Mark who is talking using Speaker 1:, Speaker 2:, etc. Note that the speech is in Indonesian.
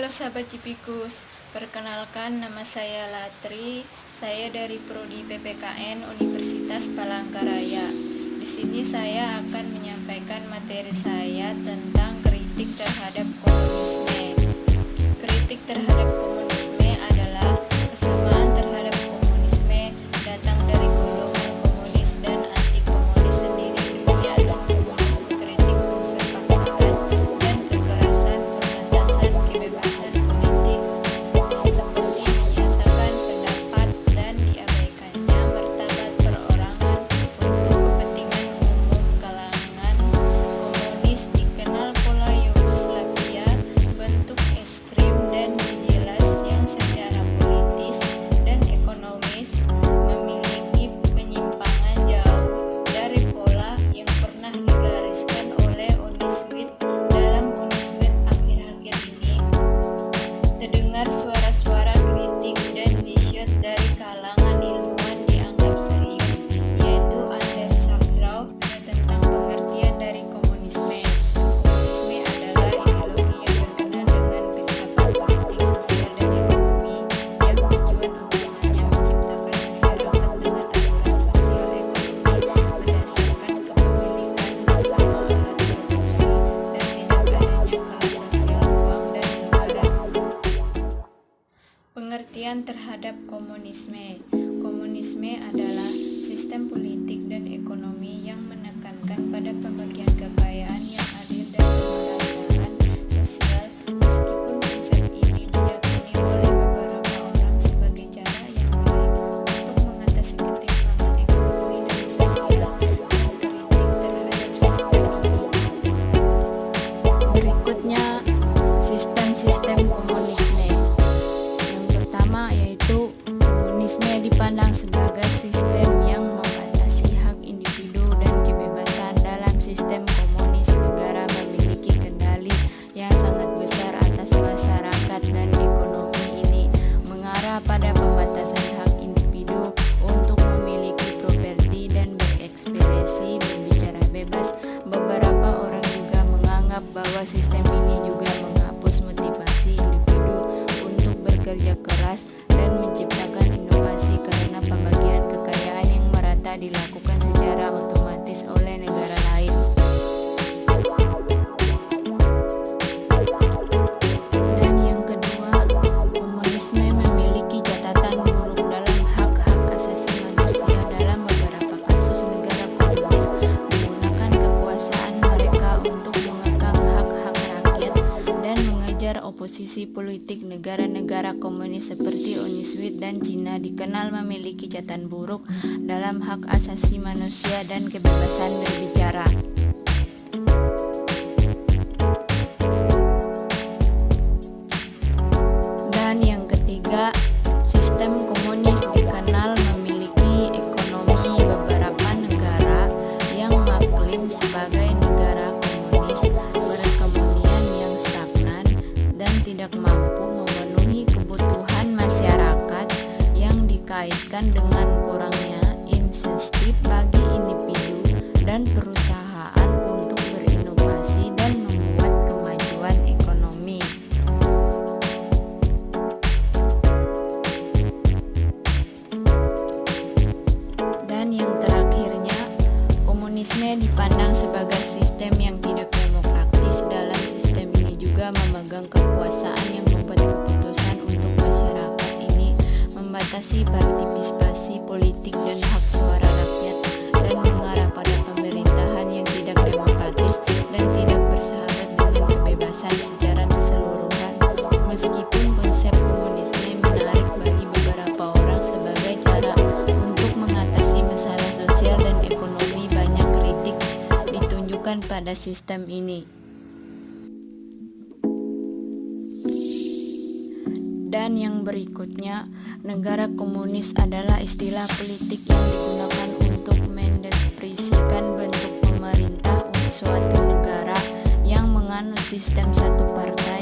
Speaker 1: Halo sahabat Cipikus, perkenalkan nama saya Latri. Saya dari Prodi PPKN Universitas Palangkaraya. Di sini saya akan menyampaikan materi saya tentang kritik terhadap komunisme. Kritik terhadap komunisme adalah kesamaan terhadap komunisme datang dari golongan komunis dan anti komunis sendiri dunia, dan komunis mengkritik unsur paksaan dan kekerasan pembatasan kebebasan politik seperti menyatakan pendapat dan diabaikannya martabat perorangan untuk kepentingan umum. Kalangan komunis dikenal pola Yugoslavia, bentuk es krim dan dijelas yang secara politis dan ekonomis memiliki penyimpangan jauh dari pola yang pernah digariskan oleh Uniswit. Dalam Uniswit akhir-akhir ini terdengar suara-suara kritik dan disiut dari kalangan ilmuwan dianggap serius, yaitu Anders Shapirow, tentang pengertian dari komunisme. Komunisme adalah ideologi yang berkenaan dengan filsafat politik, sosial, dan ekonomi yang bertujuan untuk hanya menciptakan masyarakat dengan aturan sosial ekonomi berdasarkan kepemilikan bersama alat produksi dan tidak adanya kelas sosial uang dan negara. Pengertian terhadap komunisme. Komunisme adalah sistem politik dan ekonomi yang menekankan pada pembagian kekayaan yang adil dan kemeratakan sosial. Meskipun konsep ini diyakini oleh beberapa orang sebagai cara yang baik untuk mengatasi ketimpangan ekonomi dan sosial, dan kritik terhadap sistem ini. Berikutnya, sistem-sistem komunisme. Yang pertama yaitu komunisme dipandang sebagai sistem yang membatasi hak individu dan kebebasan. Dalam sistem komunis, negara memiliki kendali yang sangat besar atas masyarakat, dan ekonomi ini mengarah pada pembatasan hak individu untuk memiliki properti dan berekspresi, berbicara bebas. Beberapa orang juga menganggap bahwa sistem ini juga menghapus motivasi individu untuk bekerja keras dan menciptakan inovasi, karena pembagian kekayaan yang merata dilakukan secara otomatis oleh negara lain. Dan yang kedua, komunisme memiliki catatan buruk dalam hak-hak asasi manusia. Dalam beberapa kasus, negara komunis menggunakan kekuasaan mereka untuk mengekang hak-hak rakyat dan mengejar oposisi politik. Negara-negara komunis seperti Uniswit dan Cina dikenal memiliki catatan buruk dalam hak asasi manusia dan kebebasan berbicara. Dan yang ketiga, sistem komunis dikenal memiliki ekonomi. Beberapa negara yang mengklaim sebagai negara komunis perekonomian yang stagnan dan tidak mampu memenuhi kebutuhan masyarakat yang dikaitkan dengan kurangnya insentif bagi individu dan perusahaan untuk berinovasi dan membuat kemajuan ekonomi. Dan yang terakhirnya, komunisme dipandang sebagai sistem yang tidak demokratis. Dalam sistem ini juga memegang kekuasaan yang membuat keputusan untuk masyarakat ini membatasi partisipasi politik dan hak suara rakyat, dan mengarah pada pemerintahan yang tidak demokratis dan tidak bersahabat dengan kebebasan secara keseluruhan. Meskipun konsep komunisme menarik bagi beberapa orang sebagai cara untuk mengatasi masalah sosial dan ekonomi, banyak kritik ditunjukkan pada sistem ini. Dan yang berikutnya, negara komunis adalah istilah politik yang digunakan untuk mendeskripsikan bentuk pemerintah suatu negara yang menganut sistem satu partai